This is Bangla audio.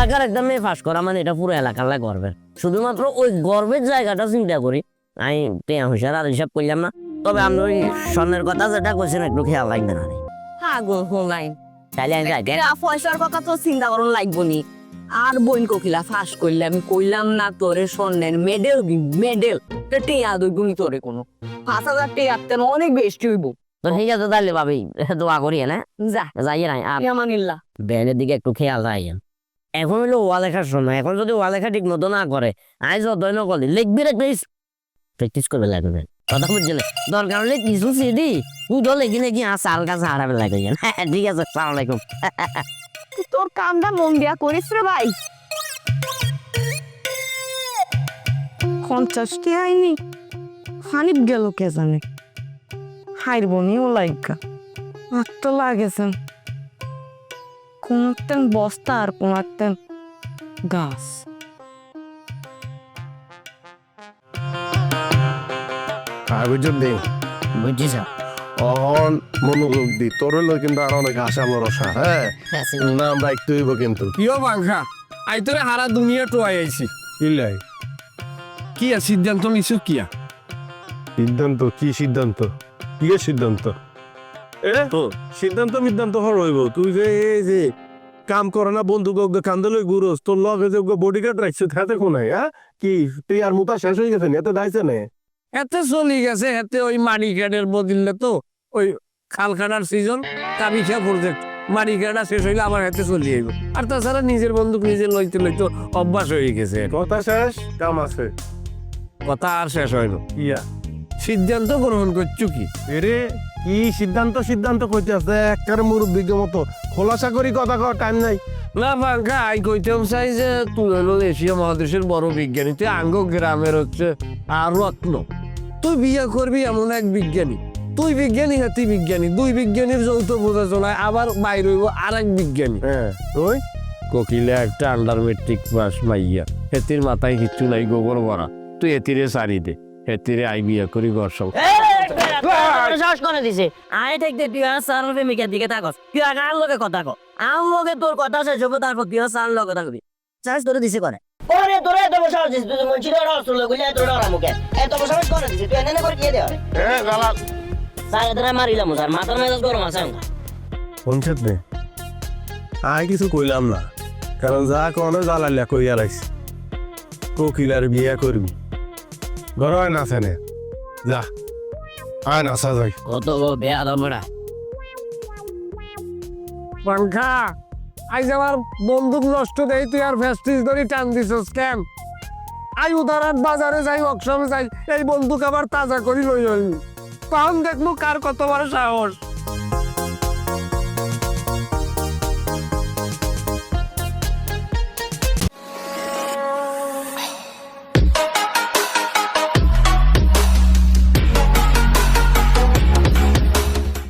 এলাকার একটা মেয়ে ফাঁস করা মানে এটা পুরো এলাকার লাই গর্বের। শুধুমাত্র ওই গর্বের জায়গাটা চিন্তা করি আমি টেয়া হুঁশিয়ার আর হিসাব করলাম না। তবে আপনি ওই স্বর্ণের কথা যেটা করছেন একটু খেয়াল রাখবেন আর পাগল হলাই তাইলে আমি যাই পয়সার কথা তো চিন্তা করুন লাগবো নি। আর বোন কোকিলা ফাঁস করলে আমি কইলাম না তোরে স্বর্ণের মেডেল মেডেল টিয়া দুই তোরে কোনো 5,000 টিয়া তেন অনেক বেশি হইব। তো ঠিক আছে তাহলে ভাবি দোয়া করি না যা যাই নাই আর আমানিল্লাহ। ব্যানের দিকে একটু খেয়াল রাখেন। এখন হলো ওয়া লেখার সময়, এখন যদি ওয়া লেখা ঠিক মতো না করে আজ অধ্যয়ন করলি লিখবি রে প্র্যাকটিস করবে লাগবে কথা বুঝলে দরকার হলে কিছু সিডি পুজো লেগে লেগে সাল কাছে হারাবে লাগে ঠিক আছে সালাম আলাইকুম। তোর কামটা মন দিয়া করিস রে ভাই। 50 আইনি হানিপ গেল কে জানে হাইরবনি ও লাইকা আর তো লাগেছেন কোন একটা বস্তা আর কোন একটা গাছ। বুঝুন নেই বুঝছি স্যার। অহন মনোযোগ দি তোর হলো কিন্তু আর অনেক আশা ভরসা। হ্যাঁ না আমরা একটু হইব কিন্তু কিয় বাংখা আই তোরে হারা দুনিয়া টোয়াই আইছি কিলাই কি আর সিদ্ধান্ত নিছো কিয়া সিদ্ধান্ত কি সিদ্ধান্ত কি সিদ্ধান্ত সিদ্ধান্ত বিদ্ধান্ত হর হইব তুই যে এই যে কাম করে না বন্ধুকে কান্দে লই গুরস তোর লগে যে বডিগার্ড রাখছে হাতে কোনায় হ্যাঁ কি তুই আর মুতা শেষ হয়ে গেছে এতে দাইছে না এতে চলি গেছে এতে ওই মাটি কাঠের বদলে তো ওই খাল কাটার সিজন কাবিখা প্রজেক্ট মাটি কাটা শেষ হইলে আবার হাতে চলি আইব। আর তাছাড়া নিজের বন্দুক নিজে লইতে লইতে অভ্যাস হয়ে গেছে। কথা শেষ কাম আছে কথা আর শেষ হইল ইয়া সিদ্ধান্ত গ্রহণ করছো কি এরে কি সিদ্ধান্ত সিদ্ধান্ত কইতে আছে একবারে মুরব্বীর মতো খোলাসা করি কথা কর টাইম নাই না বাংখা আই কইতেও চাই যে তুই হলো এশিয়া মহাদেশের বড় বিজ্ঞানী তুই আঙ্গ গ্রামের হচ্ছে আর রত্ন তুই বিয়ে করবি এমন এক বিজ্ঞানী তুই বিজ্ঞানী হাতি বিজ্ঞানী দুই বিজ্ঞানীর যৌথ বোঝা চলায় আবার বাইর হইব আর এক বিজ্ঞানী। হ্যাঁ তুই কোকিলে একটা আন্ডার মেট্রিক পাস মাইয়া হেতির মাথায় কিচ্ছু নাই গোবর ভরা তুই এতিরে সারি দে হেতিরে আই বিয়ে করি ঘর সব সাহস করে দিছে আয় দেখতে তুই আর সার প্রেমিকের দিকে থাকস তুই আগে আর লোকে কথা কর আমার লোকে তোর কথা শেষ হবো তারপর তুই আর সার লোকে থাকবি চার্জ ধরে দিছে করে ওরে তোরে এত বসে আছিস তুই মনছি ধরে আসল গুলি এত ডরা মুখে এত বসে করে দিছে তুই এনে করে কি দেয় হ্যাঁ গালা সারা ধরে মারিলাম স্যার মাথার মেজাজ গরম আছে পঞ্চায়েত নে আয় কিছু কইলাম না কারণ যা কোনো জ্বালালিয়া কইয়া রাখছি কোকিলার বিয়া করবি ঘর হয় না সেনে যা আয় না সাজাই কত বেয়া দমরা পাংখা আইজ আমার বন্দুক নষ্ট দেই তুই আর ফেস্টিস ধরে টান দিছস কেন আই উদারাত বাজারে যাই ওয়ার্কশপে যাই এই বন্দুক আবার তাজা করি লই যাই তখন দেখবো কার কত বড় সাহস।